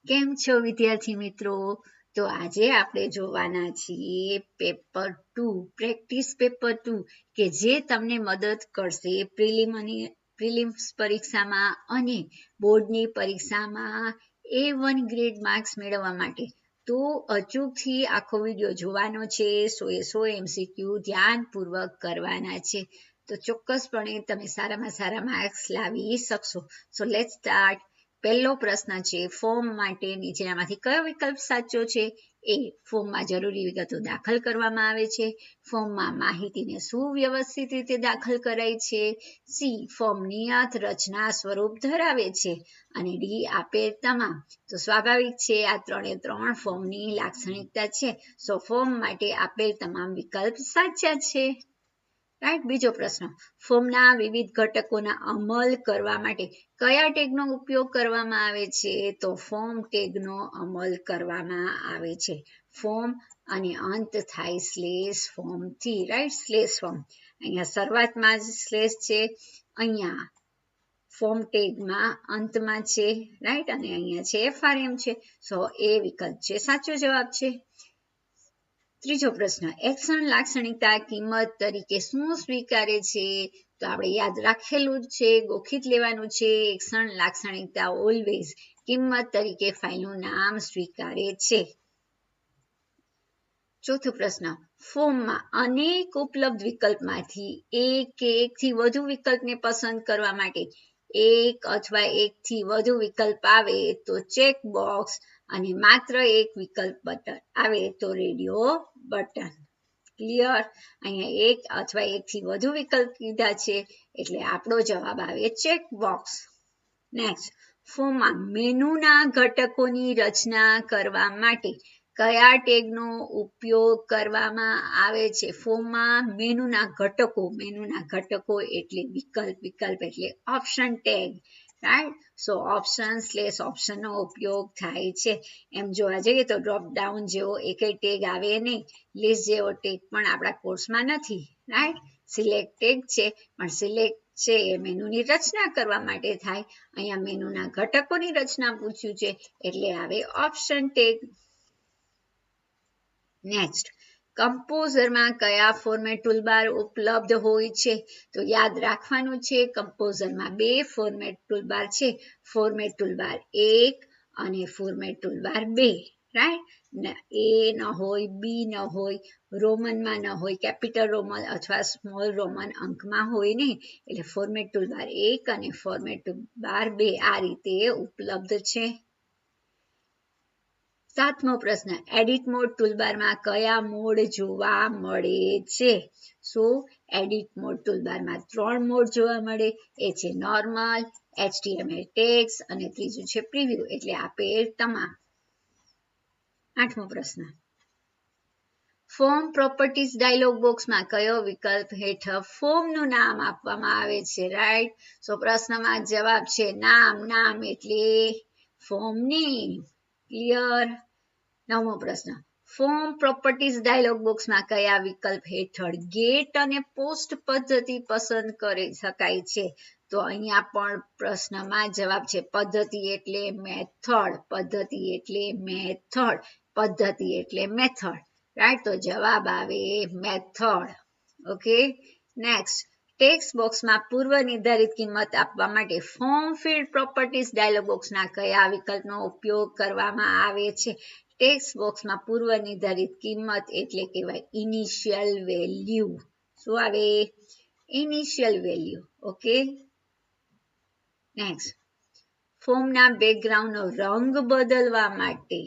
કેમ છો વિદ્યાર્થી મિત્રો? તો આજે આપણે જોવાના છીએ પેપર 2 પ્રેક્ટિસ પેપર 2 કે જે તમને મદદ કરશે પ્રિલિમ્સ પરીક્ષામાં અને બોર્ડની પરીક્ષામાં A1 ગ્રેડ માર્ક્સ મેળવવા માટે. તો અચૂકથી આખો વિડીયો જોવાનો છે. 100 MCQ ધ્યાનપૂર્વક કરવાના છે. તો ચોક્કસપણે તમે સારામાં સારા માર્ક્સ લાવી શકશો. So let's start. પહેલો પ્રશ્ન છે, ફોર્મ માટે નીચેનામાંથી કયો વિકલ્પ સાચો છે? એ, ફોર્મમાં જરૂરી વિગતો દાખલ કરવામાં આવે છે. ફોર્મમાં માહિતીને સુવ્યવસ્થિત રીતે દાખલ કરાય છે. સી, ફોર્મ નિયત રચના સ્વરૂપ ધરાવે છે. અને ડી, આપેલ તમામ. તો સ્વાભાવિક છે આ ત્રણ ફોર્મની લાક્ષણિકતા છે. સો ફોર્મ માટે આપેલ તમામ વિકલ્પ સાચા છે. રાઈટ. બીજો પ્રશ્ન, ફોર્મના વિવિધ ઘટકોના અમલ કરવા માટે કયા ટેગનો ઉપયોગ કરવામાં આવે છે? તો ફોર્મ ટેગનો અમલ કરવામાં આવે છે. ફોર્મ અને અંત થાય સ્લેશ ફોર્મથી. Right, slash form. અહીંયા શરૂઆતમાં જ સ્લેશ છે, અહીંયા ફોર્મ ટેગમાં અંતમાં છે. રાઈટ, અને અહીંયા છે FRM છે. સો એ વિકલ્પ છે સાચો જવાબ છે. ત્રીજો પ્રશ્ન, એક્શન લાક્ષણિકતા કિંમત તરીકે શું સ્વીકારે છે? તો આપણે યાદ રાખેલું જ છે, ગોખી જ લેવાનું છે. એક્શન લાક્ષણિકતા ઓલવેઝ કિંમત તરીકે ફાઇલનું નામ સ્વીકારે છે. ચોથો પ્રશ્ન, ફોર્મમાં અનેક ઉપલબ્ધ વિકલ્પમાંથી એક કે એકથી વધુ વિકલ્પને પસંદ કરવા માટે એક અથવા એકથી વધુ વિકલ્પ આવે તો ચેક બોક્સ અને માત્ર એક વિકલ્પ બટન આવે તો રેડિયો બટન. ક્લિયર? અહીંયા એક અથવા એકથી વધુ વિકલ્પ કીધા છે એટલે આપણો જવાબ આવે ચેક બોક્સ. નેક્સ્ટ, ફોર્મમાં મેનુના ઘટકોની રચના કરવા માટે કયા ટેગનો ઉપયોગ કરવામાં આવે છે? ફોર્મમાં મેનુના ઘટકો એટલે વિકલ્પ એટલે ઓપ્શન ટેગ. રાઈટ, સો ઓપ્શનનો ઉપયોગ થાય છે. એમ જોવા જઈએ તો ડ્રોપ ડાઉન જેવો એકે ટેગ આવે નહીં, લિસ્ટ જેવો ટેગ પણ આપણા કોર્સમાં નથી. રાઈટ, સિલેક્ટ ટેગ છે, પણ સિલેક્ટ છે એ મેનુની રચના કરવા માટે થાય. અહીંયા મેનુના ઘટકોની રચના પૂછ્યું છે એટલે આવે ઓપ્શન ટેગ. નેક્સ્ટ, કમ્પોઝરમાં કયા ફોર્મેટ ટૂલબાર ઉપલબ્ધ હોય છે? તો યાદ રાખવાનું છે, કમ્પોઝરમાં બે ફોર્મેટ ટૂલબાર છે, ફોર્મેટ ટૂલબાર 1 અને ફોર્મેટ ટૂલબાર 2. રાઈટ, એ ન હોય, બી ન હોય, રોમનમાં ન હોય, કેપિટલ રોમન અથવા સ્મોલ રોમન અંકમાં હોય નહીં, એટલે ફોર્મેટ ટૂલબાર 1 અને ફોર્મેટ ટૂલબાર 2 આ રીતે ઉપલબ્ધ છે. સાતમો પ્રશ્ન, એડિટ મોડ ટૂલબારમાં કયા મોડ જોવા મળે છે? સો એડિટ મોડ ટૂલબારમાં 3 મોડ જોવા મળે. એ છે નોર્મલ, HTML ટેક્સ અને ત્રીજું છે પ્રિવ્યુ એટલે આપેલ તમામ. આઠમો પ્રશ્ન, ફોર્મ પ્રોપર્ટીઝ ડાયલોગ બોક્સમાં કયો વિકલ્પ હેઠળ ફોર્મનું નામ આપવામાં આવે છે? રાઈટ, સો પ્રશ્નમાં જવાબ છે નામ એટલે ફોર્મ નેમ. ક્લિયર? નવમો પ્રશ્ન, ફોર્મ પ્રોપર્ટીઝ ડાયલોગ બોક્સમાં કયા વિકલ્પ હેઠળ ગેટ અને પોસ્ટ પદ્ધતિ પસંદ કરી શકાય છે? તો અહીંયા પણ પ્રશ્નમાં જવાબ છે પદ્ધતિ એટલે મેથડ. રાઈટ, તો જવાબ આવે મેથડ. ઓકે. નેક્સ્ટ, ટેક્સ્ટ બોક્સમાં પૂર્વ નિર્ધારિત કિંમત આપવા માટે ફોર્મ ફિલ્ડ પ્રોપર્ટીઝ ડાયલોગ બોક્સના કયા વિકલ્પનો ઉપયોગ કરવામાં આવે છે? ટેક્સ્ટ બોક્સમાં પૂર્વ નિર્ધારિત કિંમત એટલે કહેવાય ઇનિશિયલ વેલ્યુ. શું આવે? Initial value. ઓકે. નેક્સ્ટ, ફોર્મના બેકગ્રાઉન્ડનો રંગ બદલવા માટે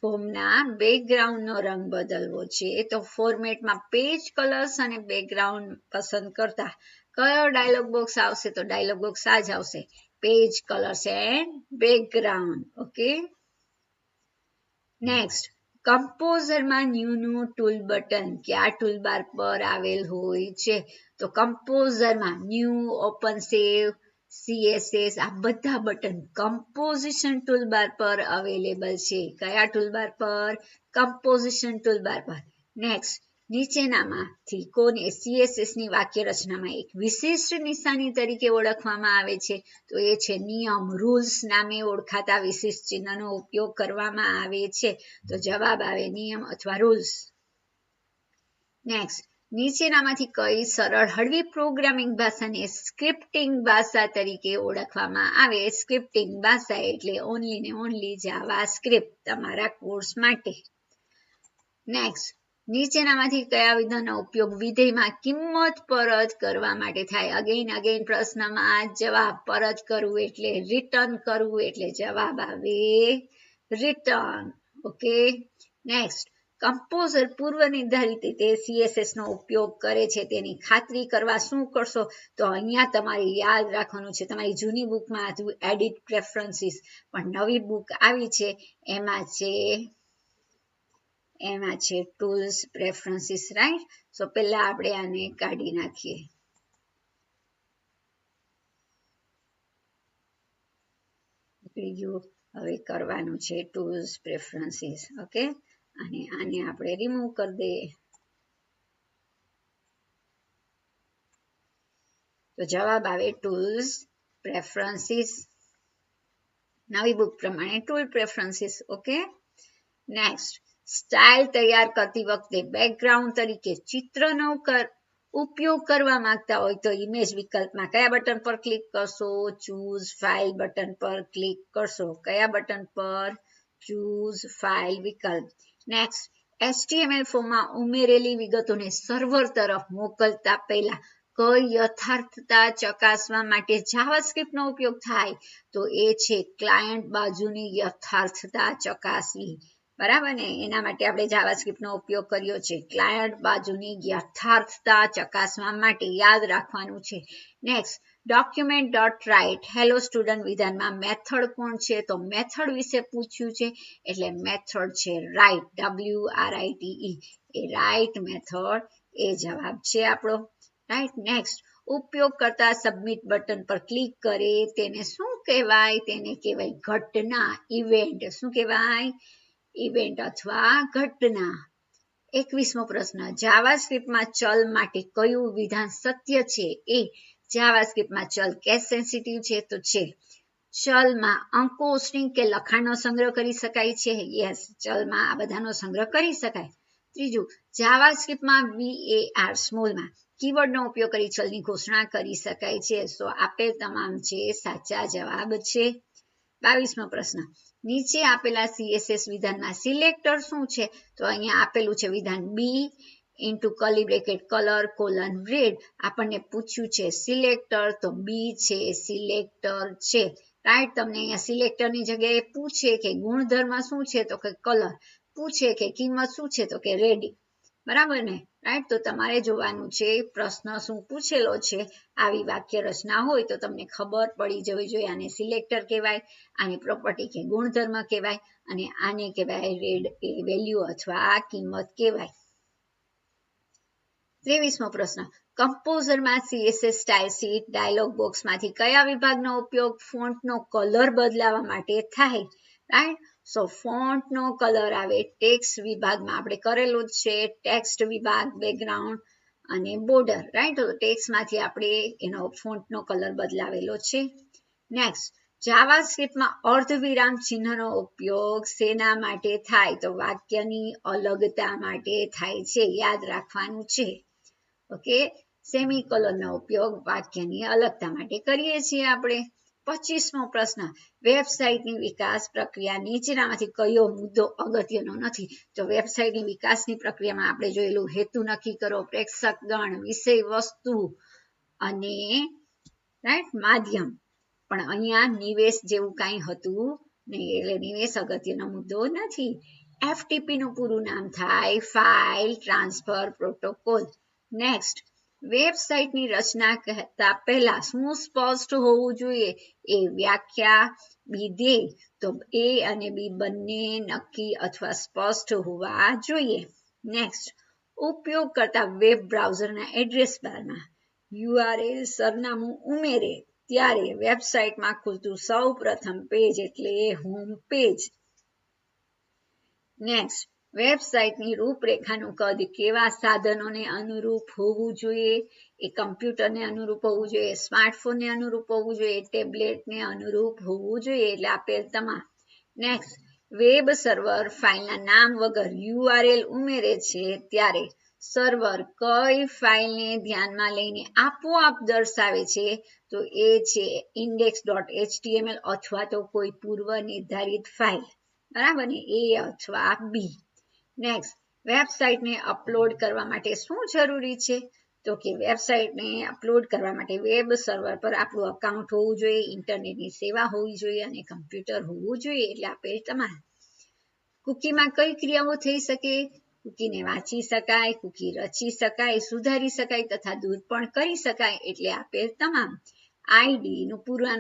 રંગ બદલવો છે તો ફોર્મેટમાં પેજ કલર્સ અને બેકગ્રાઉન્ડ પસંદ કરતા કયો ડાયલોગ બોક્સ આવશે? તો ડાયલોગ બોક્સ આ જ આવશે, page colours and background. Okay. Next, કમ્પોઝરમાં ન્યૂનું ટૂલ બટન કયા ટૂલબાર પર આવેલ હોય છે? તો કમ્પોઝરમાં ન્યૂ, ઓપન સેવ, CSS આ બધા બટન કમ્પોઝિશન ટૂલબાર પર અવેલેબલ છે. કયા ટૂલબાર પર? કમ્પોઝિશન ટૂલબાર પર. નેક્સ્ટ, નીચેનામાંથી કોને CSS ની વાક્ય રચનામાં એક વિશિષ્ટ નિશાની તરીકે ઓળખવામાં આવે છે? તો એ છે નિયમ, રૂલ્સ નામે ઓળખાતા વિશિષ્ટ ચિહ્નનો ઉપયોગ કરવામાં આવે છે. તો જવાબ આવે નિયમ અથવા રૂલ્સ. નેક્સ્ટ, નીચેનામાંથી કઈ સરળ હળવી પ્રોગ્રામિંગ ભાષાને સ્ક્રિપ્ટિંગ ભાષા તરીકે ઓળખવામાં આવે? સ્ક્રિપ્ટિંગ ભાષા એટલે ઓનલી ને ઓનલી જાવા સ્ક્રિપ્ટ તમારા કોર્સ માટે. નેક્સ્ટ, નીચેનામાંથી કયા વિધાનનો ઉપયોગ વિધેયમાં કિંમત પરત કરવા માટે થાય? અગેન પ્રશ્નમાં જવાબ પરત કરવું એટલે રિટર્ન કરવું એટલે જવાબ આવે રિટર્ન. ઓકે. નેક્સ્ટ, કમ્પોઝર પૂર્વ નિર્ધારિત રીતે CSS નો ઉપયોગ કરે છે તેની ખાતરી કરવા શું કરશો? તો અહીંયા તમારે યાદ રાખવાનું છે, તમારી જૂની બુકમાં હતું એડિટ પ્રેફરન્સીસ, પણ નવી બુક આવી છે એમાં છે ટૂલ્સ પ્રેફરન્સીસ, રાઈટ? સો પહેલા આપણે આને કાઢી નાખીએ. હવે કરવાનું છે ટૂલ્સ પ્રેફરન્સીસ. ઓકે, અને આને આપણે રિમૂવ કરી દઈએ. તો જવાબ આવે ટૂલ્સ પ્રેફરન્સીસ. નવી બુક પ્રમાણે tool preferences. Okay. Next, style તૈયાર કરતી વખતે બેકગ્રાઉન્ડ તરીકે ચિત્રનો ઉપયોગ કરવા માંગતા હોય તો ઇમેજ વિકલ્પમાં કયા બટન પર ક્લિક કરશો? ચૂઝ ફાઇલ બટન પર ક્લિક કરશો. કયા બટન પર? ચૂઝ ફાઇલ વિકલ્પ. નેક્સ્ટ, HTML ફોર્મમાં ઉમેરેલી વિગતોને સર્વર તરફ મોકલતા પહેલા કઈ યથાર્થતા ચકાસવા માટે જાવાસ્ક્રિપ્ટનો ઉપયોગ થાય? તો એ છે ક્લાયન્ટ બાજુની યથાર્થતા ચકાસવી. બરાબર ને? એના માટે આપણે જાવાસ્ક્રિપ્ટનો ઉપયોગ કર્યો છે, ક્લાયન્ટ બાજુની યથાર્થતા ચકાસવા માટે. યાદ રાખવાનું છે. નેક્સ્ટ, document.write હેલો સ્ટુડન્ટ વિધાનમાં મેથડ કોણ છે? તો મેથડ વિશે પૂછ્યું છે એટલે મેથડ છે રાઇટ, WRITE, એ રાઇટ મેથડ એ જવાબ છે આપણો. રાઈટ. નેક્સ્ટ, ઉપયોગ કરતા સબમિટ બટન પર ક્લિક કરે તેને શું કહેવાય? તેને કહેવાય ઘટના, ઇવેન્ટ. શું કહેવાય? ઇવેન્ટ અથવા ઘટના. 21મો પ્રશ્ન, જાવાસ્ક્રિપ્ટમાં ચલ માટે કયું વિધાન સત્ય છે? એ જાવાસ્ક્રિપ્ટમાં ચલ કેસ સેન્સિટિવ છે તો છે. ચલમાં અંકો, સ્ટ્રિંગ કે લખાણનો સંગ્રહ કરી શકાય છે? યસ, ચલમાં આ બધાનો સંગ્રહ કરી શકાય. ત્રીજું, જાવાસ્ક્રિપ્ટમાં var સ્મોલમાં કીવર્ડનો ઉપયોગ કરી ચલની ઘોષણા કરી શકાય છે? સો આપેલ તમામ છે સાચા જવાબ છે. 22મો પ્રશ્ન, નીચે આપેલા CSS વિધાનમાં સિલેક્ટર શું છે? તો અહીંયા આપેલું છે વિધાન B into curly bracket colour colon red. આપણને પૂછ્યું છે સિલેક્ટર, તો બી છે સિલેક્ટર છે. રાઈટ. તમને અહીંયા સિલેક્ટરની જગ્યાએ પૂછે કે ગુણધર્મ શું છે? તો કે કલર. પૂછે કે કિંમત શું છે? તો કે રેડી. બરાબર ને? રાઈટ. તો તમારે જોવાનું છે પ્રશ્ન શું પૂછેલો છે. આવી વાક્ય રચના હોય તો તમને ખબર પડી જવી જોઈએ. આને સિલેક્ટર કહેવાય, આને પ્રોપર્ટી કે ગુણધર્મ કહેવાય, અને આને કહેવાય રેડ એ વેલ્યુ અથવા કિંમત કહેવાય. 23મો પ્રશ્ન, કમ્પોઝરમાં CSS સ્ટાઇલ શીટ ડાયલોગ બોક્સમાંથી કયા વિભાગનો ઉપયોગ ફોન્ટનો કલર બદલાવા માટે થાય? રાઈટ. સો ફોન્ટનો કલર આવે ટેક્સ્ટ વિભાગમાં. આપણે કરેલો જ છે ટેક્સ્ટ વિભાગ, બેકગ્રાઉન્ડ અને બોર્ડર. રાઈટ. તો ટેક્સ્ટમાંથી આપણે એનો ફોન્ટનો કલર બદલાવેલો છે. નેક્સ્ટ, જાવાસ્ક્રિપ્ટમાં અર્ધવિરામ ચિહ્નનો ઉપયોગ શેના માટે થાય? તો વાક્યની અલગતા માટે થાય છે. યાદ રાખવાનું છે. ઓકે. સેમિકોલનનો ઉપયોગ વાક્યની અલગતા માટે કરીએ છીએ આપણે. 25મો પ્રશ્ન, વેબસાઇટની વિકાસ પ્રક્રિયા નીચેનામાંથી કયો મુદ્દો અગત્યનો નથી? તો વેબસાઇટની વિકાસની પ્રક્રિયામાં આપણે જોયેલું હેતુ નક્કી કરો, પ્રેક્ષક ગણ, વિષય વસ્તુ અને રાઈટ માધ્યમ. પણ અહીંયા નિવેશ જેવું કાંઈ હતું નહીં, એટલે નિવેશ અગત્યનો મુદ્દો નથી. FTP નું પૂરું નામ થાય ફાઇલ ટ્રાન્સફર પ્રોટોકોલ. નેક્સ્ટ, વેબસાઇટની રચના કરતા પહેલા શું સ્પષ્ટ હોવું જોઈએ? એ વ્યાખ્યા, બી ધ્યેય. તો એ અને બી બંને નક્કી અથવા સ્પષ્ટ હોવા જોઈએ. નેક્સ્ટ, ઉપયોગ કરતા વેબ બ્રાઉઝરના એડ્રેસ બારમાં URL સરનામું ઉમેરે ત્યારે વેબસાઇટમાં ખુલતું સૌ પ્રથમ પેજ એટલે હોમ પેજ. નેક્સ્ટ, વેબસાઇટની રૂપરેખાનું કદ કેવા સાધનોને અનુરૂપ હોવું જોઈએ? એ કમ્પ્યુટરને અનુરૂપ હોવું જોઈએ, સ્માર્ટફોનને અનુરૂપ હોવું જોઈએ, ટેબ્લેટને અનુરૂપ હોવું જોઈએ. એટલે આપેલ તમામ. નેક્સ્ટ, વેબ સર્વર ફાઇલના નામ વગર URL ઉમેરે છે ત્યારે સર્વર કઈ ફાઇલને ધ્યાનમાં લઈને આપોઆપ દર્શાવે છે? તો એ છે index.html અથવા તો કોઈ પૂર્વ નિર્ધારિત ફાઇલ. બરાબર ને, એ અથવા બી. નેક્સ્ટ, વેબસાઇટને અપલોડ કરવા માટે શું જરૂરી છે? તો કે વેબસાઇટને અપલોડ કરવા માટે વેબ સર્વર પર આપણું અકાઉન્ટ હોવું જોઈએ, ઇન્ટરનેટની સેવા હોવી જોઈએ અને કમ્પ્યુટર હોવું જોઈએ. એટલે આપેલ તમામ. કૂકીમાં કઈ ક્રિયાઓ થઈ શકે? કૂકીને વાંચી શકાય, કૂકી રચી શકાય, સુધારી શકાય તથા દૂર પણ કરી શકાય. એટલે આપેલ તમામ. આઈડી નું પૂરું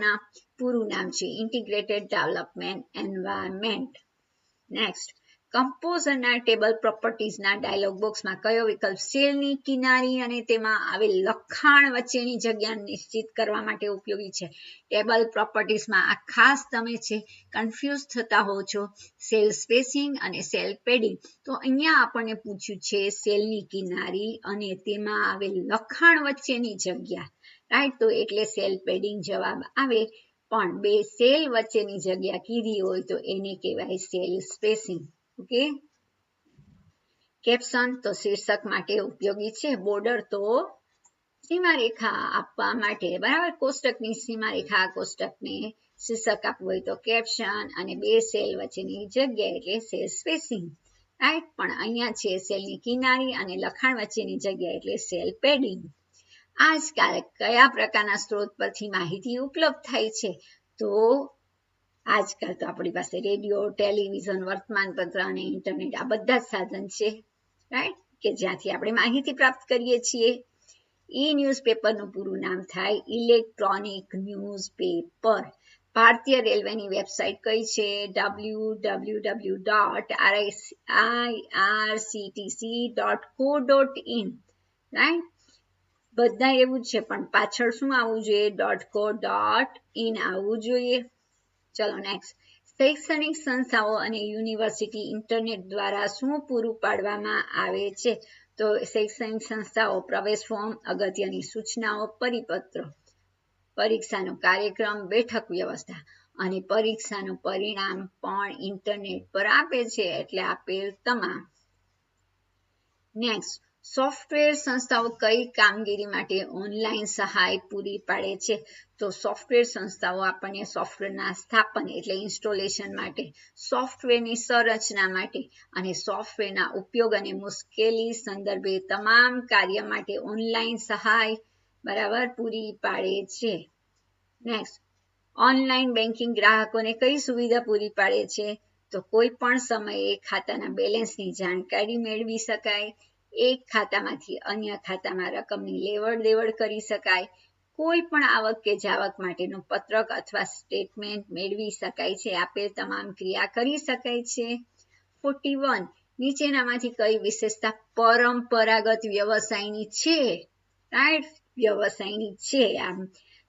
નામ છે ઇન્ટિગ્રેટેડ ડેવલપમેન્ટ એન્વાયરમેન્ટ. નેક્સ્ટ, કમ્પોઝરના ટેબલ પ્રોપર્ટીઝના ડાયલોગ બોક્સમાં કયો વિકલ્પ સેલની કિનારી અને તેમાં આવેલ લખાણ વચ્ચેની જગ્યા નિશ્ચિત કરવા માટે ઉપયોગી છે? ટેબલ પ્રોપર્ટીઝમાં આ ખાસ તમે છે કન્ફ્યુઝ થતા હો છો, સેલ સ્પેસિંગ અને સેલ પેડિંગ. તો અહીંયા આપણને પૂછ્યું છે સેલની કિનારી અને તેમાં આવેલ લખાણ વચ્ચેની જગ્યા, રાઈટ? તો એટલે સેલ પેડિંગ જવાબ આવે. પણ બે સેલ વચ્ચેની જગ્યા કીધી હોય તો એને કહેવાય સેલ સ્પેસિંગ. ઓકે. કેપ્શન તો શીર્ષક માટે ઉપયોગી છે, બોર્ડર તો સીમારેખા આપવા માટે. બરાબર, કોષ્ટકની સીમારેખા, કોષ્ટકને શીર્ષક આપવું હોય તો કેપ્શન, અને બે સેલ વચ્ચેની જગ્યા એટલે સેલ સ્પેસિંગ, રાઈટ? પણ અહીંયા છે સેલની કિનારી અને લખાણ વચ્ચેની જગ્યા એટલે સેલ પેડિંગ. આજકાલ કયા પ્રકારના સ્ત્રોત પરથી માહિતી ઉપલબ્ધ થાય છે? તો આજકાલ તો આપણી પાસે રેડિયો, ટેલિવિઝન, વર્તમાનપત્ર અને ઇન્ટરનેટ આ બધા જ સાધન છે, રાઈટ? કે જ્યાંથી આપણે માહિતી પ્રાપ્ત કરીએ છીએ. ન્યૂઝપેપરનું પૂરું નામ થાય ઇલેક્ટ્રોનિક ન્યૂઝપેપર. ભારતીય રેલવેની વેબસાઇટ કઈ છે? www.irctc.co.in, right? બધા એવું જ છે પણ પાછળ શું આવવું જોઈએ? .co.in આવવું જોઈએ. ચલો નેક્સ્ટ, શૈક્ષણિક સંસ્થાઓ અને યુનિવર્સિટી ઇન્ટરનેટ દ્વારા શું પૂરું પાડવામાં આવે છે? તો શૈક્ષણિક સંસ્થાઓ પ્રવેશ ફોર્મ, અગત્યની સૂચનાઓ, પરિપત્ર, પરીક્ષાનો કાર્યક્રમ, બેઠક વ્યવસ્થા અને પરીક્ષાનું પરિણામ પણ ઇન્ટરનેટ પર આપે છે. એટલે આપેલ તમામ. નેક્સ્ટ, સોફ્ટવેર સંસ્થાઓ કઈ કામગીરી માટે ઓનલાઈન સહાય પૂરી પાડે છે? તો સોફ્ટવેર સંસ્થાઓ આપણને સોફ્ટવેરના સ્થાપન એટલે ઇન્સ્ટોલેશન માટે, સોફ્ટવેરની સંરચના માટે અને સોફ્ટવેરના ઉપયોગ અને મુશ્કેલી સંદર્ભે તમામ કાર્ય માટે ઓનલાઈન સહાય બરાબર પૂરી પાડે છે. નેક્સ્ટ, ઓનલાઈન બેન્કિંગ ગ્રાહકોને કઈ સુવિધા પૂરી પાડે છે? તો કોઈ પણ સમયે ખાતાના બેલેન્સની જાણકારી મેળવી શકાય, એક ખાતામાંથી અન્ય ખાતામાં રકમની લેવડ દેવડ કરી શકાય, કોઈ પણ આવક કે જાવક માટેનું પત્રક અથવા સ્ટેટમેન્ટ મેળવી શકાય છે. આપેલ તમામ ક્રિયા કરી શકાય છે. 41, નીચેનામાંથી કઈ વિશેષતા પરંપરાગત વ્યવસાયની છે? રાઈટ? વ્યવસાયની છે. આમ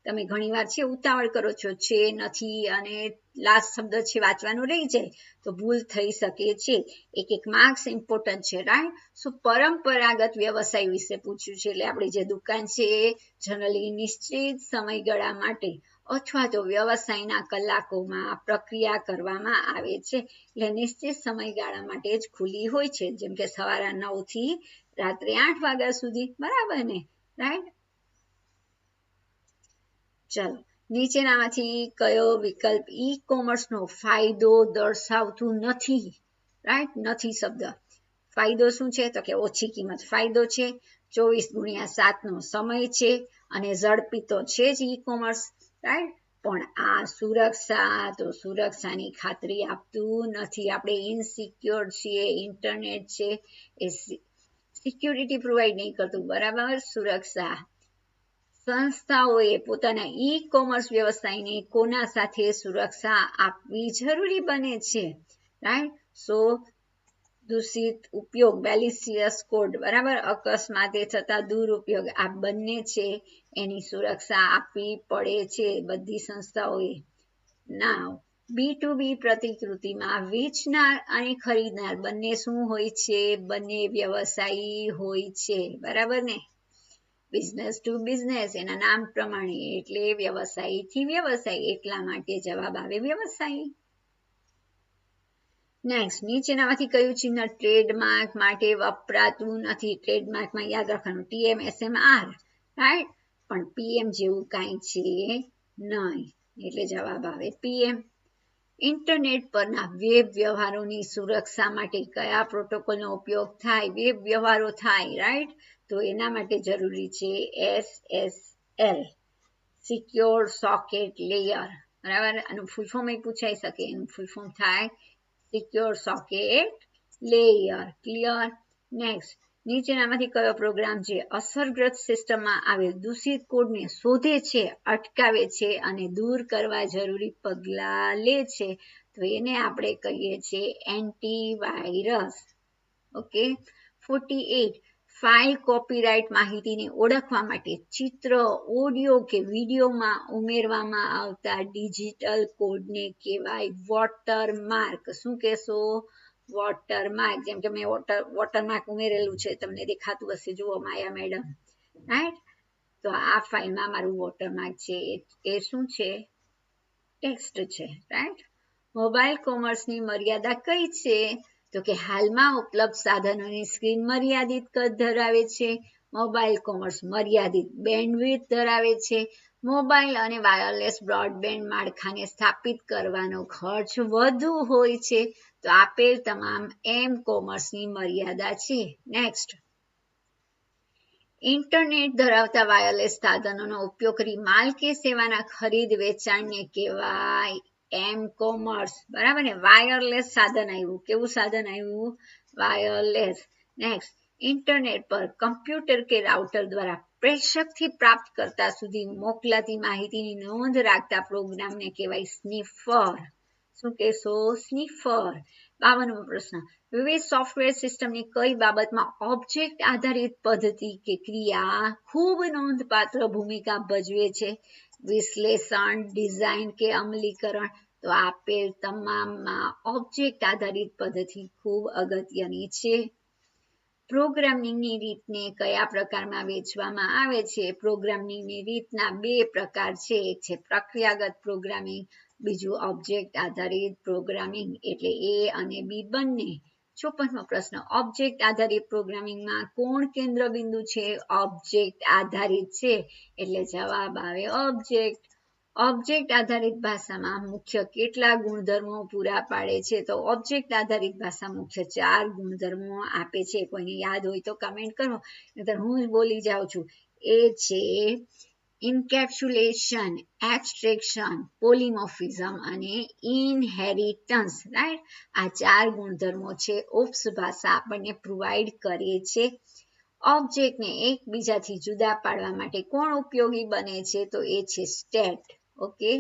તમે ઘણીવાર છે ઉતાવળ કરો છો, છે, નથી અને લાસ્ટ શબ્દ છે વાંચવાનું રહી જાય તો ભૂલ થઈ શકે છે. એક માર્ક્સ ઇમ્પોર્ટન્ટ છે, રાઈટ? સો પરંપરાગત વ્યવસાય વિશે પૂછ્યું છે એટલે આપણી જે દુકાન છે એ જનરલી નિશ્ચિત સમયગાળા માટે અથવા તો વ્યવસાયના કલાકોમાં પ્રક્રિયા કરવામાં આવે છે. એટલે નિશ્ચિત સમયગાળા માટે જ ખુલ્લી હોય છે, જેમ કે સવારે 9 થી રાત્રે 8 વાગ્યા સુધી. બરાબર ને, રાઈટ? ચલો, નીચેનામાંથી કયો વિકલ્પ ઈ કોમર્સનો ફાયદો દર્શાવતું નથી? રાઈટ? નથી શબ્દ. ફાયદો શું છે? તો કે ઓછી કિંમત ફાયદો છે, 24x7 નો સમય છે અને ઝડપી તો છે જ ઈ કોમર્સ, રાઈટ? પણ આ સુરક્ષાની ખાતરી આપતું નથી. આપણે ઇનસિક્યોર છીએ, ઇન્ટરનેટ છે એ સિક્યુરિટી પ્રોવાઈડ નહીં કરતું. બરાબર? સુરક્ષા. સંસ્થાઓએ પોતાના ઈ કોમર્સ વ્યવસાયને કોના સાથે સુરક્ષા આપવી જરૂરી બને છે? રાઈટ? સો દૂષિત ઉપયોગ, મેલિશિયસ કોડ, બરાબર, અકસ્માતે થતા દુરુપયોગ, આ બંને છે એની સુરક્ષા આપવી પડે છે બધી સંસ્થાઓએ. નાવ બી ટુ બી પ્રતિકૃતિમાં વેચનાર અને ખરીદનાર બંને શું હોય છે? બંને વ્યવસાયી હોય છે, બરાબર ને? બિઝનેસ ટુ બિઝનેસ એના નામ પ્રમાણે, એટલે વ્યવસાયી થી વ્યવસાય, એટલા માટે જવાબ આવે વ્યવસાયી. નેક્સ્ટ, નીચેનામાંથી કયું ચિહ્ન ટ્રેડમાર્ક માટે વપરાતું નથી? ટ્રેડમાર્કમાં યાદ રાખવાનું TMSMR, રાઈટ? પણ PM જેવું કાંઈ છે નહીં, એટલે જવાબ આવે PM. ઇન્ટરનેટ પરના વેબ વ્યવહારોની સુરક્ષા માટે કયા પ્રોટોકોલનો ઉપયોગ થાય? વેબ વ્યવહારો થાય, રાઈટ? તો એના માટે જરૂરી છે SSL, સિક્યોર સોકેટ લેયર, બરાબર? આનું ફૂલ ફોર્મ પૂછાઈ શકે. એનું ફૂલ ફોર્મ થાય secure socket layer. Clear? Next, નીચેનામાંથી કયો પ્રોગ્રામ જે અસરગ્રસ્ત સિસ્ટમમાં આવેલ દૂષિત કોડને શોધે છે, અટકાવે છે અને દૂર કરવા જરૂરી પગલાં લે છે? તો એને આપણે કહીએ છીએ એન્ટીવાયરસ. ઓકે. 48, ફાઇલ કોપીરાઇટ માહિતીને ઓળખવા માટે ચિત્ર, ઓડિયો કે વિડીયોમાં ઉમેરવામાં આવતા ડિજિટલ કોડને કહેવાય વોટરમાર્ક. શું કહેશો? વોટરમાર્ક. જેમ કે મેં વોટરમાર્ક ઉમેરેલું છે, તમને દેખાતું હશે, જુઓ માયા મેડમ, રાઈટ? તો આ ફાઇલમાં મારું વોટરમાર્ક છે, એ શું છે? ટેક્સ્ટ છે, રાઈટ? મોબાઈલ કોમર્સની મર્યાદા કઈ છે? તો કે હાલમાં ઉપલબ્ધ સાધનોની સ્ક્રીન મર્યાદિત કદ ધરાવે છે. મોબાઈલ કોમર્સ મર્યાદિત બેન્ડવિડ્થ ધરાવે છે. મોબાઈલ અને વાયરલેસ બ્રોડબેન્ડ માળખાને સ્થાપિત કરવાનો ખર્ચ વધુ હોય છે. તો આપેલ તમામ એમ કોમર્સની મર્યાદા છે. નેક્સ્ટ, ઇન્ટરનેટ ધરાવતા વાયરલેસ સાધનોનો ઉપયોગ કરી માલ કે સેવાના ખરીદ વેચાણને કહેવાય એમ કોમર્સ, બરાબર ને? વાયરલેસ સાધન આવ્યું. કેવું સાધન આવ્યું? વાયરલેસ. નેક્સ્ટ, ઇન્ટરનેટ પર કમ્પ્યુટર કે રાઉટર દ્વારા પ્રેષકથી પ્રાપ્તકર્તા સુધી મોકલાતી માહિતીની નોંધ રાખતા પ્રોગ્રામને કહેવાય સ્નીફર. શું કહેશો? સ્નીફર. 52મો પ્રશ્ન, વિવિધ સોફ્ટવેર સિસ્ટમની કઈ બાબતમાં ઓબ્જેક્ટ આધારિત પદ્ધતિ કે ક્રિયા ખૂબ નોંધપાત્ર ભૂમિકા ભજવે છે? વિશ્લેષણ, ડિઝાઇન કે અમલીકરણ? તો આપેલ તમામમાં ઓબ્જેક્ટ આધારિત પદ્ધતિ ખૂબ અગત્યની છે. પ્રોગ્રામિંગની રીતને કયા પ્રકારમાં વહેંચવામાં આવે છે? પ્રોગ્રામિંગની રીતના બે પ્રકાર છે. એક છે પ્રક્રિયાગત પ્રોગ્રામિંગ, બીજું ઓબ્જેક્ટ આધારિત પ્રોગ્રામિંગ, એટલે A અને B બંને. 54મો પ્રશ્ન, ઓબ્જેક્ટ આધારિત પ્રોગ્રામિંગમાં કોણ કેન્દ્રબિંદુ છે? ઓબ્જેક્ટ આધારિત છે, એટલે જવાબ આવે ઓબ્જેક્ટ. ઓબ્જેક્ટ આધારિત ભાષામાં મુખ્ય કેટલા ગુણધર્મો પૂરા પાડે છે? તો ઓબ્જેક્ટ આધારિત ભાષા મુખ્ય 4 ગુણધર્મો આપે છે. કોઈને યાદ હોય તો કમેન્ટ કરો, નહીતર હું જ બોલી જાઉં છું. એ છે ઇન્કેપ્સ્યુલેશન, એબ્સ્ટ્રેક્શન, પોલિમોર્ફિઝમ અને ઇનહેરિટન્સ, રાઈટ? આ 4 ગુણધર્મો છે ઓપ્સ ભાષા આપણને પ્રોવાઈડ કરે છે. ઓબ્જેક્ટને એકબીજાથી જુદા પાડવા માટે કોણ ઉપયોગી બને છે? તો એ છે સ્ટેટ. ઓકે.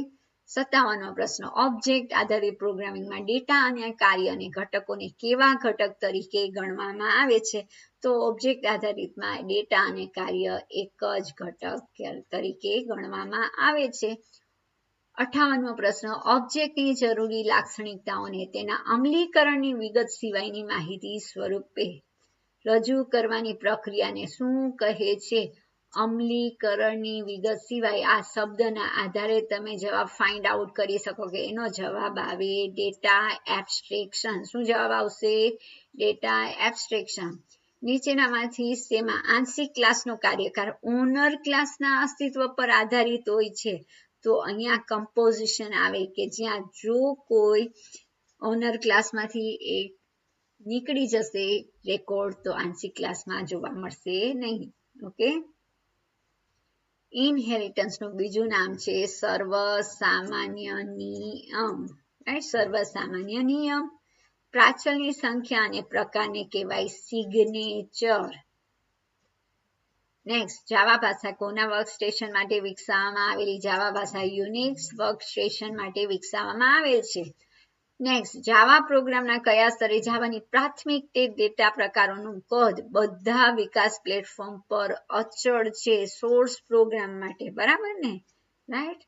57મો પ્રશ્ન, ઓબ્જેક્ટ આધારિત પ્રોગ્રામિંગમાં ડેટા અને કાર્ય અને ઘટકોને કેવા ઘટક તરીકે ગણવામાં આવે છે? તો ઓબ્જેક્ટ આધારિતમાં ડેટા અને કાર્ય એક જ ઘટક તરીકે ગણવામાં આવે છે. 58મો પ્રશ્ન, ઓબ્જેક્ટની જરૂરી લાક્ષણિકતાઓને તેના અમલીકરણની વિગત સિવાયની માહિતી સ્વરૂપે રજૂ કરવાની પ્રક્રિયાને શું કહે છે? અમલીકરણની વિગત સિવાય. આ શબ્દના આધારે તમે જવાબ ફાઇન્ડ આઉટ કરી શકો કે એનો જવાબ આવે ડેટા એબ્સ્ટ્રેક્શન. શું જવાબ આવશે? Data abstraction. નીચેનામાંથી શેમાં આંશિક ક્લાસનો કાર્યકાર ઓનર ક્લાસના અસ્તિત્વ પર આધારિત હોય છે? તો અહીંયા કમ્પોઝિશન આવે કે જ્યાં જો કોઈ ઓનર ક્લાસમાંથી એક નીકળી જશે રેકોર્ડ, તો આંશિક ક્લાસમાં જોવા મળશે નહીં. ઓકે. ઇનહેરિટન્સનું બીજું નામ છે સર્વસામાન્ય નિયમ, રાઈટ? સર્વસામાન્ય નિયમ. પ્રાચલની સંખ્યા અને પ્રકારને કહેવાય સિગ્નેચર. નેક્સ્ટ, જાવા ભાષા કોના વર્કસ્ટેશન માટે વિકસાવવામાં આવેલી? જાવા ભાષા યુનિક્સ વર્કસ્ટેશન માટે વિકસાવવામાં આવેલ છે. નેક્સ્ટ, જાવા પ્રોગ્રામના કયા સ્તરે જાવાની પ્રાથમિક ડેટા પ્રકારોનું કદ બધા વિકાસ પ્લેટફોર્મ પર અચળ છે? સોર્સ પ્રોગ્રામ માટે, બરાબર ને? રાઈટ?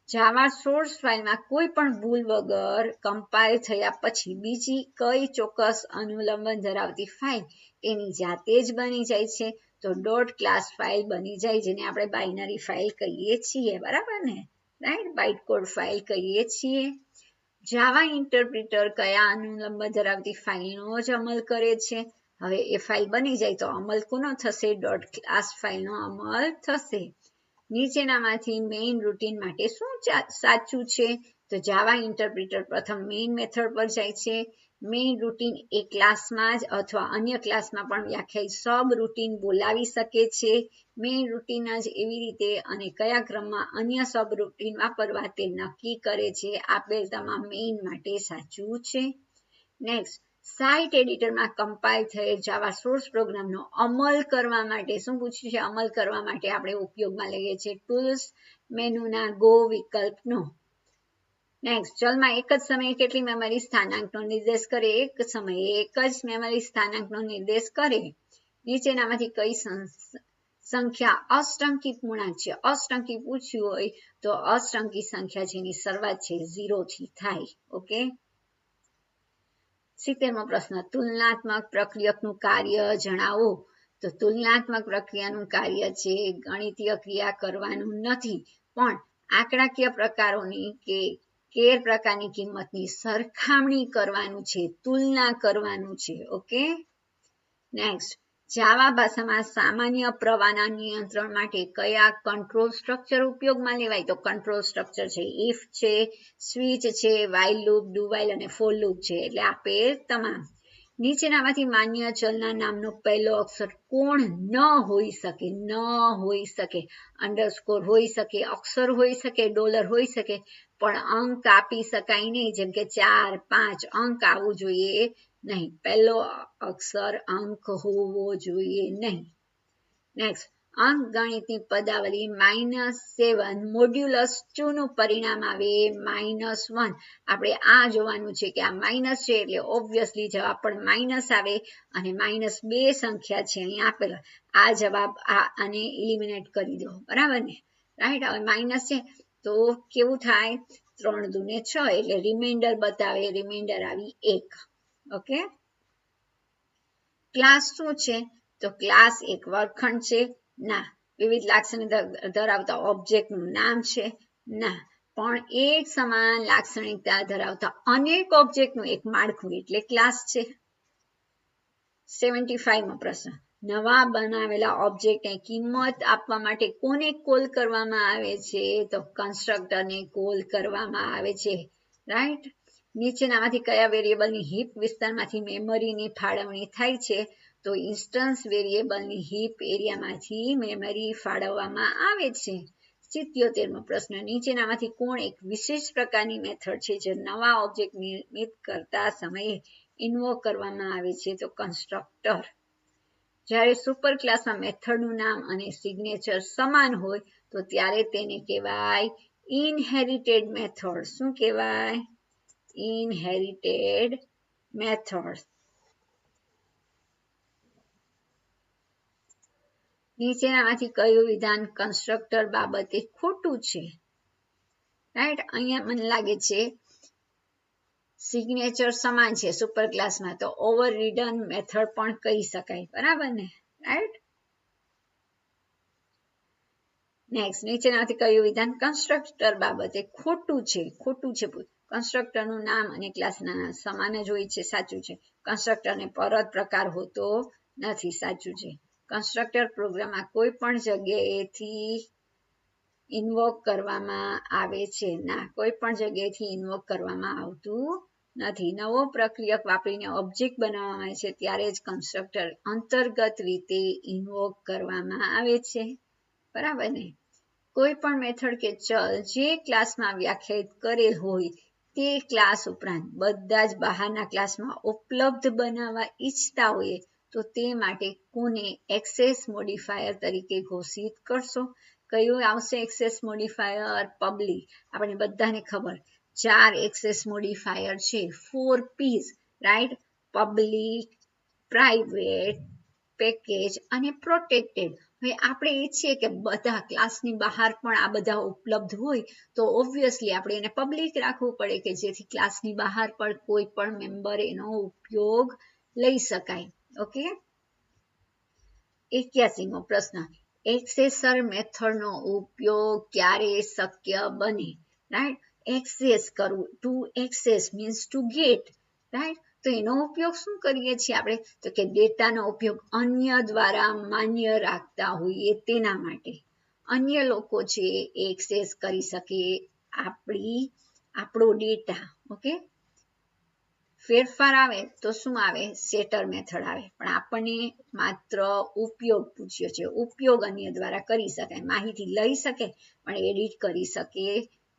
જાવા સોર્સ ફાઇલમાં કોઈ પણ ભૂલ વગર કમ્પાઇલ થયા પછી બીજી કઈ ચોક્કસ અનુલંબન ધરાવતી ફાઇલ તેની જાતે જ બની જાય છે? તો ડોટ ક્લાસ ફાઇલ બની જાય, જેને આપણે બાઇનરી ફાઇલ કહીએ છીએ, બરાબર ને? રાઈટ, બાઇટ કોડ ફાઇલ કહીએ છીએ. જાવા ઇન્ટરપ્રિટર કયા અનુલંબન ધરાવતી ફાઇલનો જ અમલ કરે છે? હવે એ ફાઇલ બની જાય તો અમલ કોનો થશે? ડોટ ક્લાસ ફાઇલનો અમલ થશે. નીચેનામાંથી મેઇન રૂટીન માટે શું સાચું છે? તો જાવા ઇન્ટરપ્રિટર પ્રથમ મેઇન મેથડ પર જાય છે. મેઇન રૂટીન એ ક્લાસમાં જ અથવા અન્ય ક્લાસમાં પણ વ્યાખ્યાયિત સબ રૂટીન બોલાવી શકે છે. મેઇન રૂટીન જ એવી રીતે અને કયા ક્રમમાં અન્ય સબ રૂટીન વાપરવા તે નક્કી કરે છે. આપેલ તમામ મેઇન માટે સાચું છે. નેક્સ્ટ, સાઇટ એડિટરમાં કમ્પાઇલ થયેલ જાવા સોર્સ પ્રોગ્રામનો અમલ કરવા માટે શું પૂછ્યું છે? અમલ કરવા માટે આપણે ઉપયોગમાં લઈએ છીએ ટૂલ્સ મેનુના ગો વિકલ્પનો. નેક્સ્ટ, ચલમાં એક જ સમયે કેટલી મેમરી સ્થાનાંકનો નિર્દેશ કરે? એક સમયે એક જ મેમરી સ્થાનાંકનો નિર્દેશ કરે. નીચેનામાંથી કઈ સંખ્યા અષ્ટંકી પૂર્ણાંક છે? અષ્ટંકી પૂછ્યું હોય તો અષ્ટંકી સંખ્યા જેની શરૂઆત છે 0 થી થાય. ઓકે. 70મો પ્રશ્ન, તુલનાત્મક પ્રક્રિયકનું કાર્ય જણાવો. તો તુલનાત્મક પ્રક્રિયાનું કાર્ય છે ગણિતીય ક્રિયા કરવાનું નથી, પણ આંકડાકીય પ્રકારોની કે કેર પ્રકારની કિંમતની સરખામણી કરવાનું છે, તુલના કરવાનું છે. ઓકે. નેક્સ્ટ, જાવા ભાષામાં સામાન્ય પ્રવાહના નિયંત્રણ માટે કયા કંટ્રોલ સ્ટ્રક્ચર ઉપયોગમાં લેવાય? તો કંટ્રોલ સ્ટ્રક્ચર છે ઇફ છે, સ્વિચ છે, while લૂપ, ડુ while અને ફોર લૂપ છે. એટલે આપેલ તમામ. નીચેનામાંથી માન્ય ચલના નામનો પહેલો અક્ષર કોણ ન હોઈ શકે? ન હોઈ શકે. અંડરસ્કોર હોઈ શકે, અક્ષર હોઈ શકે, ડોલર હોઈ શકે, પણ અંક આપી શકાય નહીં. જેમ કે 4, 5 અંક આવવું જોઈએ નહીં. પહેલો અક્ષર અંક હોવો જોઈએ નહીં. નેક્સ્ટ, અંકગણિતની પદાવલી -7 મોડ્યુલસ 2 નું પરિણામ આવે -1. આપણે આ જોવાનું છે કે આ માઇનસ છે એટલે ઓબ્વિયસલી જવાબ પણ માઇનસ આવે અને -2 સંખ્યા છે અહીં આપેલા. આ જવાબ આને ઇલિમિનેટ કરી દો, બરાબર ને? રાઈટ. હવે માઇનસ છે તો કેવું થાય? 3 દુને 6 એટલે રિમાઇન્ડર બતાવે, રિમાઇન્ડર આવી 1. ઓકે. ક્લાસ શું છે? તો ક્લાસ એક વર્ગખંડ છે? ના. વિવિધ લાક્ષણિકતા ધરાવતા ઓબ્જેક્ટનું નામ છે? ના. પણ એક સમાન લાક્ષણિકતા ધરાવતા અનેક ઓબ્જેક્ટનું એક માળખું એટલે ક્લાસ છે. 75મો પ્રશ્ન, નવા બનાવેલા ઓબ્જેક્ટને કિંમત આપવા માટે કોને કોલ કરવામાં આવે છે? તો કન્સ્ટ્રક્ટરને કોલ કરવામાં આવે છે. રાઈટ. નીચેનામાંથી કયા વેરિયેબલની હીપ વિસ્તારમાંથી મેમરીની ફાળવણી થાય છે? તો ઇન્સ્ટન્સ વેરિયેબલની હીપ એરિયામાંથી મેમરી ફાળવવામાં આવે છે. 77મો પ્રશ્ન, નીચેનામાંથી કોણ એક વિશેષ પ્રકારની મેથડ છે જે નવા ઓબ્જેક્ટ નિર્મિત કરતા સમયે ઇન્વોક કરવામાં આવે છે? તો કન્સ્ટ્રક્ટર. જ્યારે સુપર ક્લાસમાં મેથડનું નામ અને સિગ્નેચર સમાન હોય તો ત્યારે તેને કહેવાય ઇનહેરિટેડ મેથડ. શું કહેવાય? ઇનહેરિટેડ મેથડ. નીચેનામાંથી કયું વિધાન કન્સ્ટ્રક્ટર બાબતે ખોટું છે? રાઈટ. અહીંયા મને લાગે છે સિગ્નેચર સમાન છે સુપર ક્લાસમાં, તો ઓવરરિડન મેથડ પણ કહી શકાય, બરાબર ને? રાઈટ. નેક્સ્ટ, નીચેનામાંથી કયું વિધાન કન્સ્ટ્રક્ટર બાબતે ખોટું છે? ખોટું છે. કન્સ્ટ્રક્ટરનું નામ અને ક્લાસના નામ સમાન જ હોય છે, સાચું છે. કન્સ્ટ્રક્ટરને પરત પ્રકાર હોતો નથી, સાચું છે. કન્સ્ટ્રક્ટર પ્રોગ્રામમાં કોઈ પણ જગ્યાએથી ઇન્વોક કરવામાં આવે છે? ના, કોઈ પણ જગ્યાએથી ઇન્વોક કરવામાં આવતું નથી. નવો પ્રક્રિયક વાપરીને ઓબ્જેક્ટ બનાવવામાં આવે છે ત્યારે જ કન્સ્ટ્રક્ટર અંતર્ગત રીતે ઇન્વોક કરવામાં આવે છે, બરાબર ને? કોઈ પણ મેથડ કે ચલ જે ક્લાસમાં વ્યાખ્યાયિત કરેલ હોય તે ક્લાસ ઉપરાંત બધા જ બહારના ક્લાસમાં ઉપલબ્ધ બનાવવા ઈચ્છતા હોઈએ તો તે માટે કોને એક્સેસ મોડિફાયર તરીકે ઘોષિત કરશો? કયું આવશે એક્સેસ મોડિફાયર? પબ્લિક. આપણે બધાને ખબર 4 એક્સેસ મોડિફાયર છે, 4 P's, right? Public, private, package અને પ્રોટેક્ટેડ. હવે આપણે ઈચ્છીએ કે બધા ક્લાસની બહાર પણ આ બધા ઉપલબ્ધ હોય તો ઓબ્વિયસલી આપણે એને પબ્લિક રાખવું પડે કે જેથી ક્લાસની બહાર પણ કોઈ પણ મેમ્બર એનો ઉપયોગ લઈ શકાય. ઓકે, 81મો પ્રશ્ન, એક્સેસર મેથડનો ઉપયોગ ક્યારે શક્ય બને? રાઈટ, એક્સેસ કરવું, two access means to gate, right. તો એનો ઉપયોગ શું કરીએ છીએ આપણે? તો કે ડેટાનો ઉપયોગ અન્ય દ્વારા માન્ય રાખતા હોઈએ તેના માટે. અન્ય લોકો છે એક્સેસ કરી શકે આપણો ડેટા. ઓકે, ફેરફાર આવે તો શું આવે? સેટર મેથડ આવે. પણ આપણને માત્ર ઉપયોગ પૂછ્યો છે. ઉપયોગ અન્ય દ્વારા કરી શકાય, માહિતી લઈ શકે પણ એડિટ કરી શકે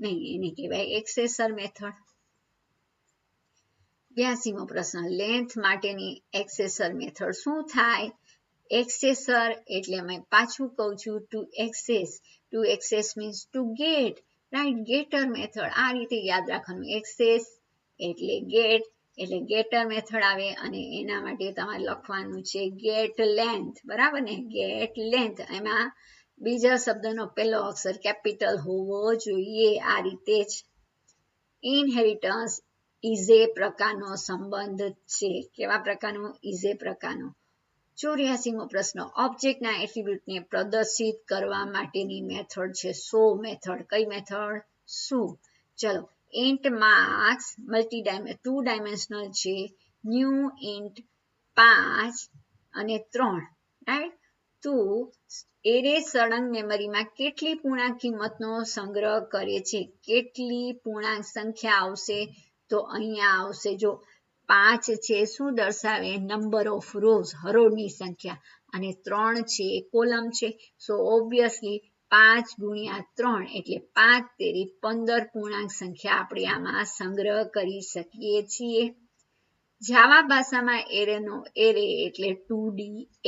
નહીં, એને કહેવાય એક્સેસર મેથડ. 82મો પ્રશ્ન, લેન્થ માટેની એક્સેસર મેથડ શું થાય? એક્સેસર એટલે અમે પાછું કહું છું two access. Two access means to gate, right, getter method. આ રીતે યાદ રાખવાનું, એક્સેસ એટલે ગેટ, એટલે ગેટર મેથડ આવે અને એના માટે તમારે લખવાનું છે ગેટ લેન્થ, બરાબર ને? ગેટ લેન્થ, એમાં બીજા શબ્દનો પહેલો અક્ષર કેપિટલ હોવો જોઈએ, આ રીતે જ. ઇનહેરિટન્સ ઇઝ એ પ્રકારનો સંબંધ છે. કેવા પ્રકારનો? ઇઝ એ પ્રકારનો. 84મો પ્રશ્ન, ઓબ્જેક્ટના એટ્રીબ્યુટને પ્રદર્શિત કરવા માટેની મેથડ છે શો મેથડ. કઈ મેથડ? શું? ચલો, ઇન્ટ માર્ક્સ ટુ ડાયમેન્શનલ છે, ન્યૂ ઇન્ટ 5 અને 3, રાઈટ. તો એરે સળંગ મેમરીમાં કેટલી પૂર્ણાંક કિંમતનો સંગ્રહ કરે છે? કેટલી પૂર્ણાંક સંખ્યા આવશે? તો અહીંયા આવશે જો 5 છે શું દર્શાવે? નંબર ઓફ રોઝ, હરોળની સંખ્યા, અને 3 છે કોલમ છે. સો ઓબ્વિયસલી 5 ગુણ્યા 3 એટલે 5 તેરી 15 પૂર્ણાંક સંખ્યા આપણે આમાં સંગ્રહ કરી શકીએ છીએ. જાવા ભાષામાં એરેનો એરે એટલે 2D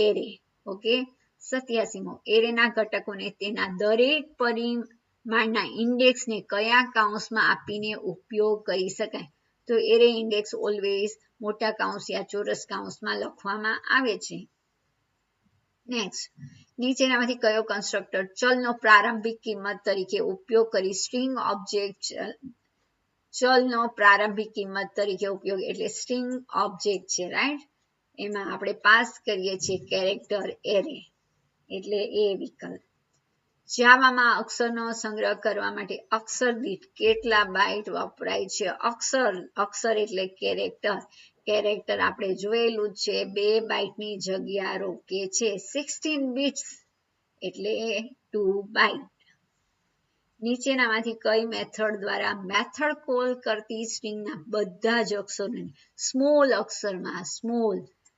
એરે. ઓકે, 87મો, એરેના ઘટકોને તેના દરેક પરિમાણના ઇન્ડેક્સને કયા કૌંસમાં આપીને ઉપયોગ કરી શકાય? તો એરે ઇન્ડેક્સ ઓલવેઝ મોટા કૌંસ યા ચોરસ કૌંસમાં લખવામાં આવે છે. નેક્સ્ટ, નીચેનામાંથી કયો કન્સ્ટ્રક્ટર ચલનો પ્રારંભિક કિંમત તરીકે ઉપયોગ કરી સ્ટ્રિંગ ઓબ્જેક્ટ? ચલનો પ્રારંભિક કિંમત તરીકે ઉપયોગ એટલે સ્ટ્રિંગ ઓબ્જેક્ટ છે, રાઈટ. એમાં આપણે પાસ કરીએ છીએ કેરેક્ટર એરે, એટલે એ વિકલ્પ. જાવામાં અક્ષરનો સંગ્રહ કરવા માટે અક્ષર દીઠ કેટલા બાઇટ વપરાય છે? અક્ષર એટલે કેરેક્ટર. કેરેક્ટર આપણે જોયેલું છે 2 બાઇટની જગ્યા રોકે છે. 16 બિટ્સ એટલે 2 બાઇટ. નીચેનામાંથી કઈ મેથડ દ્વારા મેથડ કોલ કરતી સ્ટ્રિંગના બધા જ અક્ષરોને સ્મોલ અક્ષરમાં,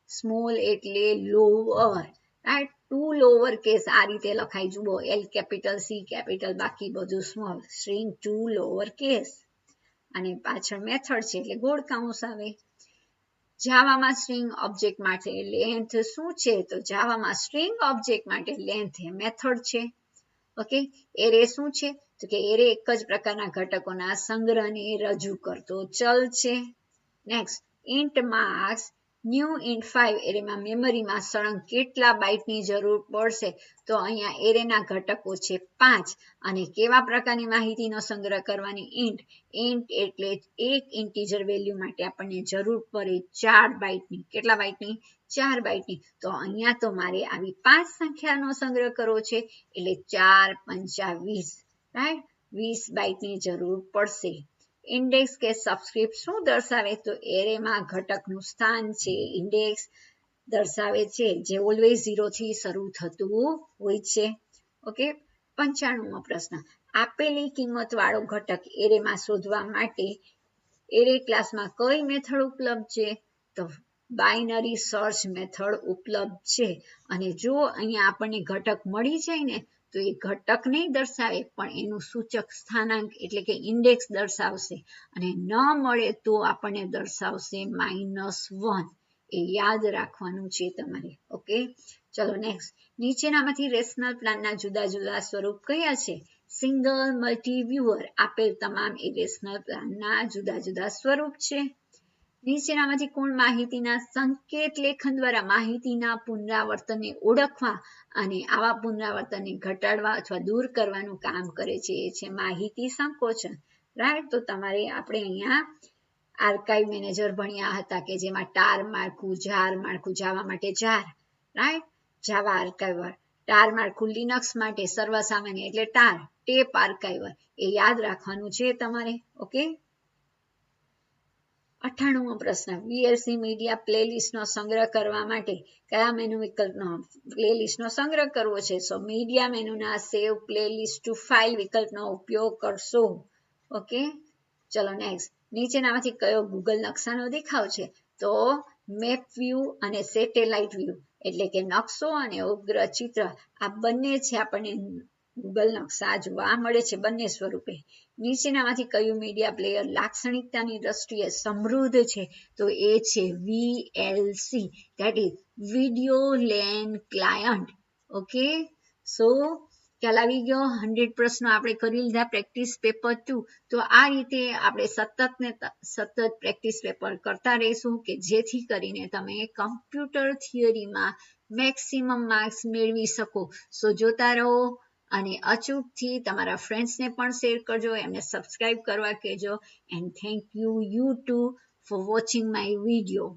સ્મોલ એટલે લોઅર, રાઈટ, 2 લોઅર કેસ આ રીતે લખાય. જુઓ, L કેપિટલ, C કેપિટલ, બાકી બધું સ્મોલ. સ્ટ્રિંગ 2 લોઅર કેસ, અને પાછળ મેથડ છે એટલે ગોળ કૌંસ આવે. જાવામાં સ્ટ્રિંગ ઓબ્જેક્ટ માટે લેન્થ શું છે? તો જાવામાં સ્ટ્રિંગ ઓબ્જેક્ટ માટે લેન્થ એ મેથડ છે. ઓકે, એરે શું છે? તો કે એરે એક જ પ્રકારના ઘટકોના સંગ્રહને રજૂ કરતો ચલ છે. Next, int marks new int 5 એરેમાં મેમરીમાં સળંગ કેટલા બાઇટની જરૂર પડશે? તો અહીંયા એરેના ઘટકો છે 5 અને કેવા પ્રકારની માહિતીનો સંગ્રહ કરવાની? ઇન્ટ એટલે એક ઇન્ટીજર વેલ્યુ માટે આપણને જરૂર પડે 4 બાઇટની. કેટલા બાઇટની? 4 બાઇટની. તો અહીંયા તો મારે આવી 5 સંખ્યાનો સંગ્રહ કરવો છે એટલે 4 પંચા 20, રાઈટ, 20 બાઇટની જરૂર પડશે. ઇન્ડેક્સ કે સબસ્ક્રિપ્ટ શું દર્શાવે? તો એરેમાં ઘટકનું સ્થાન છે ઇન્ડેક્સ દર્શાવે છે, જે ઓલવેઝ 0 થી શરૂ થતું હોય છે. ઓકે, 95મો પ્રશ્ન, આપેલી કિંમત વાળો ઘટક એરેમાં શોધવા માટે એરે ક્લાસમાં કઈ મેથડ ઉપલબ્ધ છે? તો બાઇનરી સર્ચ મેથડ ઉપલબ્ધ છે. અને જો અહીંયા આપણને ઘટક મળી જાય ને તો એ ઘટક નહીં દર્શાવે પણ એનું સૂચક સ્થાનાંક એટલે કે ઇન્ડેક્સ દર્શાવશે, અને ન મળે તો આપણને દર્શાવશે -1. એ યાદ રાખવાનું છે તમારે. ઓકે, ચલો નેક્સ્ટ, નીચેનામાંથી રેશનલ પ્લાનના જુદા જુદા સ્વરૂપ કયા છે? સિંગલ, મલ્ટી, વ્યુઅર આપેલ તમામ એ રેશનલ પ્લાનના જુદા જુદા સ્વરૂપ છે. નીચેનામાંથી કોણ માહિતીના સંકેત લેખન દ્વારા માહિતીના પુનરાવર્તનને ઓળખવા અને આવા પુનરાવર્તનને ઘટાડવા અથવા દૂર કરવાનું કામ કરે છે એ છે માહિતી સંકોચન. રાઈટ. તો તમારે આપણે અહીંયા આર્કાઇવ મેનેજર ભણ્યા હતા કે જેમાં ટાર માળખું, જાર માળખું, જાવા માટે જાર, રાઈટ, જાવા આર્કાઇવર. ટાર માળખું લિનક્સ માટે સર્વસામાન્ય એટલે ટાર, ટેપ આર્કાઇવર, એ યાદ રાખવાનું છે તમારે. ઓકે. 98મો પ્રશ્ન, VLC મીડિયા પ્લેલિસ્ટનો સંગ્રહ કરવા માટે કયા મેનુ વિકલ્પનો પ્લેલિસ્ટનો સંગ્રહ કરવો છે? સો મીડિયા મેનુના સેવ પ્લેલિસ્ટ ટુ ફાઇલ વિકલ્પનો ઉપયોગ કરશો. ઓકે. ચલો નેક્સ્ટ. નીચેનામાંથી કયો ગૂગલ નકશાનો દેખાવ છે? તો મેપ વ્યૂ અને સેટેલાઇટ વ્યૂ એટલે કે નકશો અને ઉપગ્રહ ચિત્ર આ બંને છે આપણને ગૂગલ નકશા જોવા મળે છે બંને સ્વરૂપે. નીચેનામાંથી કયું મીડિયા પ્લેયર લાક્ષણિકતાની દ્રષ્ટિએ સમૃદ્ધ છે? તો એ છે VLC, that is video LAN client. Okay. So ખ્યાલ આવી ગયો. 100 પ્રશ્નો આપણે કરી લીધા પ્રેક્ટિસ પેપર 2. તો આ રીતે આપણે સતત પ્રેક્ટિસ પેપર કરતા રહીશું કે જેથી કરીને તમે કમ્પ્યુટર થિયરીમાં મેક્સિમમ માર્ક્સ મેળવી શકો. સો જોતા રહો અને અચૂકથી તમારા ફ્રેન્ડ્સને પણ શેર કરજો, એમને સબસ્ક્રાઇબ કરવા કહેજો. And thank you to for watching my video.